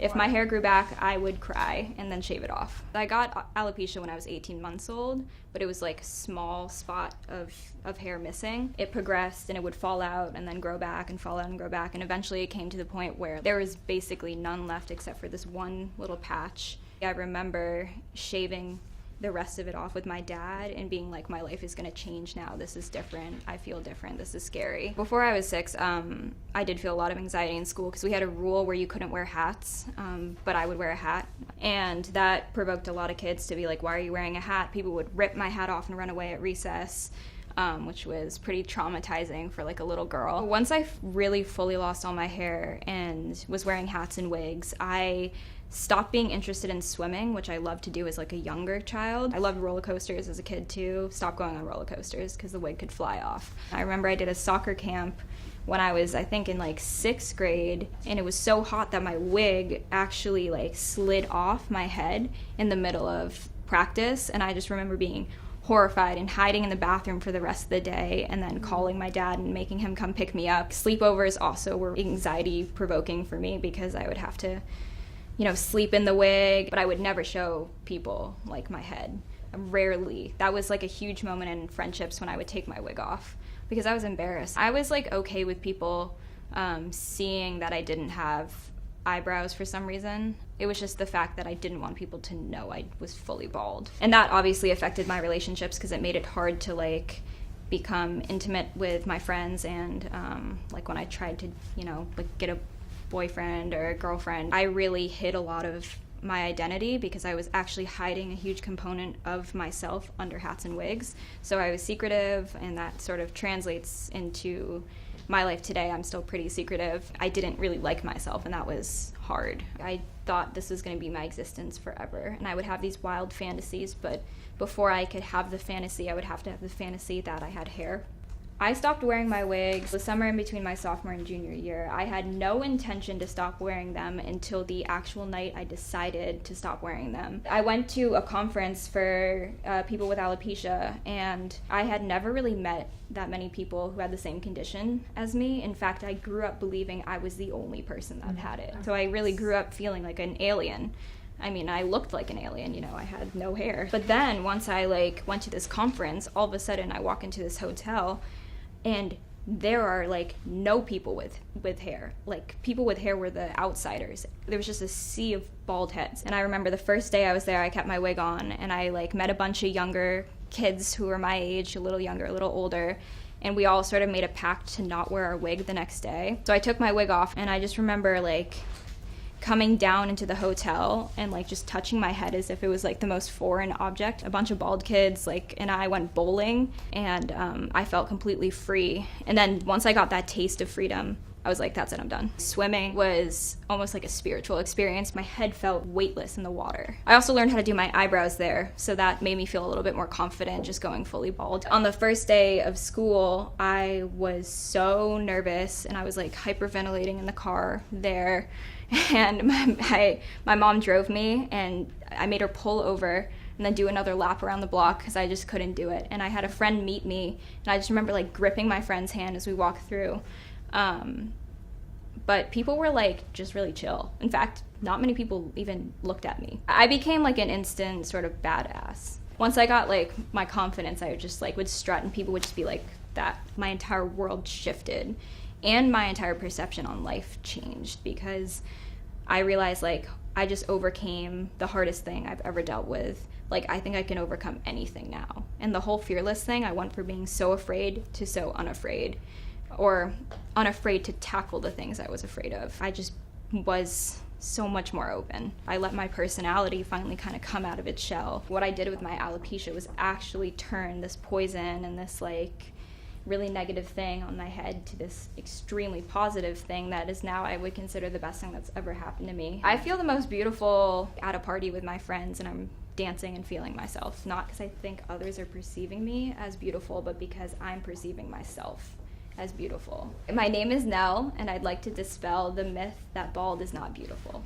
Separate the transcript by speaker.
Speaker 1: If my hair grew back, I would cry and then shave it off. I got alopecia when I was 18 months old, but it was like a small spot of hair missing. It progressed and it would fall out and then grow back and fall out and grow back, and eventually it came to the point where there was basically none left except for this one little patch. I remember shaving the rest of it off with my dad and being like, my life is gonna change now. This is different. I feel different. This is scary. Before I was 6, I did feel a lot of anxiety in school because we had a rule where you couldn't wear hats, but I would wear a hat. And that provoked a lot of kids to be like, why are you wearing a hat? People would rip my hat off and run away at recess, which was pretty traumatizing for like a little girl. Once I really fully lost all my hair and was wearing hats and wigs, I stopped being interested in swimming, which I loved to do as like a younger child. I loved roller coasters as a kid too. Stopped going on roller coasters because the wig could fly off. I remember I did a soccer camp when I was, I think, in like 6th grade, and it was so hot that my wig actually like slid off my head in the middle of practice, and I just remember being horrified and hiding in the bathroom for the rest of the day and then calling my dad and making him come pick me up. Sleepovers also were anxiety provoking for me because I would have to, you know, sleep in the wig, but I would never show people like my head. Rarely. That was like a huge moment in friendships when I would take my wig off because I was embarrassed. I was like okay with people seeing that I didn't have eyebrows for some reason. It was just the fact that I didn't want people to know I was fully bald. And that obviously affected my relationships because it made it hard to like become intimate with my friends, and like when I tried to, you know, like get a boyfriend or a girlfriend, I really hid a lot of my identity because I was actually hiding a huge component of myself under hats and wigs. So I was secretive, and that sort of translates into my life today. I'm still pretty secretive. I didn't really like myself, and that was hard. I thought this was going to be my existence forever, and I would have these wild fantasies, but before I could have the fantasy, I would have to have the fantasy that I had hair. I stopped wearing my wigs the summer in between my sophomore and junior year. I had no intention to stop wearing them until the actual night I decided to stop wearing them. I went to a conference for people with alopecia, and I had never really met that many people who had the same condition as me. In fact, I grew up believing I was the only person that had it. So I really grew up feeling like an alien. I mean, I looked like an alien, you know, I had no hair. But then once I like went to this conference, all of a sudden I walk into this hotel and there are like no people with hair. Like people with hair were the outsiders. There was just a sea of bald heads. And I remember the first day I was there, I kept my wig on, and I like met a bunch of younger kids who were my age, a little younger, a little older, and we all sort of made a pact to not wear our wig the next day. So I took my wig off, and I just remember like coming down into the hotel and like just touching my head as if it was like the most foreign object. A bunch of bald kids like and I went bowling, and I felt completely free. And then once I got that taste of freedom, I was like, that's it, I'm done. Swimming was almost like a spiritual experience. My head felt weightless in the water. I also learned how to do my eyebrows there, so that made me feel a little bit more confident just going fully bald. On the first day of school, I was so nervous, and I was like hyperventilating in the car there. And my mom drove me, and I made her pull over and then do another lap around the block because I just couldn't do it. And I had a friend meet me, and I just remember like gripping my friend's hand as we walked through. But people were like just really chill. In fact, not many people even looked at me. I became like an instant sort of badass. Once I got like my confidence, I would just like would strut, and people would just be like that. My entire world shifted, and my entire perception on life changed because I realized like I just overcame the hardest thing I've ever dealt with. Like I think I can overcome anything now. And the whole fearless thing, I went from being so afraid to so unafraid, or unafraid to tackle the things I was afraid of. I just was so much more open. I let my personality finally kind of come out of its shell. What I did with my alopecia was actually turn this poison and this like really negative thing on my head to this extremely positive thing that is now I would consider the best thing that's ever happened to me. I feel the most beautiful at a party with my friends, and I'm dancing and feeling myself, not because I think others are perceiving me as beautiful, but because I'm perceiving myself as beautiful. My name is Nell, and I'd like to dispel the myth that bald is not beautiful.